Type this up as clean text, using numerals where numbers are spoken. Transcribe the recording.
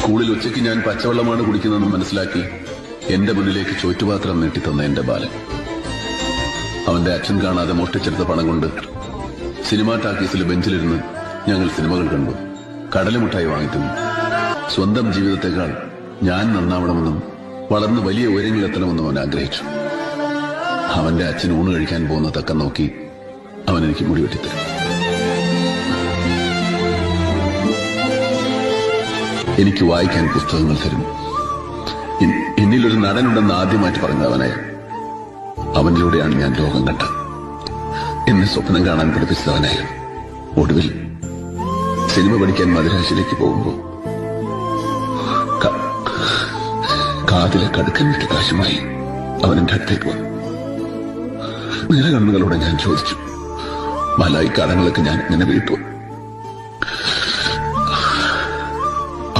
സ്കൂളിൽ ഉച്ചയ്ക്ക് ഞാൻ പച്ചവെള്ളമാണ് കുടിക്കുന്നതെന്ന് മനസ്സിലാക്കി എന്റെ മുന്നിലേക്ക് ചോറ്റുപാത്രം നീട്ടിത്തന്ന എന്റെ ബാലൻ. അവന്റെ അച്ഛൻ കാണാതെ മോഷ്ടിച്ചെടുത്ത പണം കൊണ്ട് സിനിമാ ടാക്കീസിൽ ബെഞ്ചിലിരുന്ന് ഞങ്ങൾ സിനിമകൾ കണ്ടു, കടലമുട്ടായി വാങ്ങിക്കുന്നു. സ്വന്തം ജീവിതത്തെക്കാൾ ഞാൻ നന്നാവണമെന്നും വളർന്ന് വലിയ ഉയരങ്ങളിലെത്തണമെന്നും അവൻ ആഗ്രഹിച്ചു. അവന്റെ അച്ഛൻ ഊണ് കഴിക്കാൻ പോകുന്ന തക്കം നോക്കി അവൻ എനിക്ക് മുടി വെട്ടിത്തരും. എനിക്ക് വായിക്കാൻ പുസ്തകങ്ങൾ തരും. എന്നിലൊരു നടനുണ്ടെന്ന് ആദ്യമായിട്ട് പറഞ്ഞ അവനായിരുന്നു. അവനിലൂടെയാണ് ഞാൻ ലോകം കണ്ടത്. എന്നെ സ്വപ്നം കാണാൻ പഠിപ്പിച്ചവനായിരുന്നു. ഒടുവിൽ സിനിമ പഠിക്കാൻ മദ്രാസിലേക്ക് പോകുമ്പോൾ കാതിലെ കടുക്കൻ വിട്ട കാശുമായി അവൻ എന്റെ അടുത്തേക്ക് വന്നു. നിലകണ്ണുകളോടെ ഞാൻ ചോദിച്ചു, മലായി കാലങ്ങളൊക്കെ ഞാൻ ഇങ്ങനെ വീട്ടു.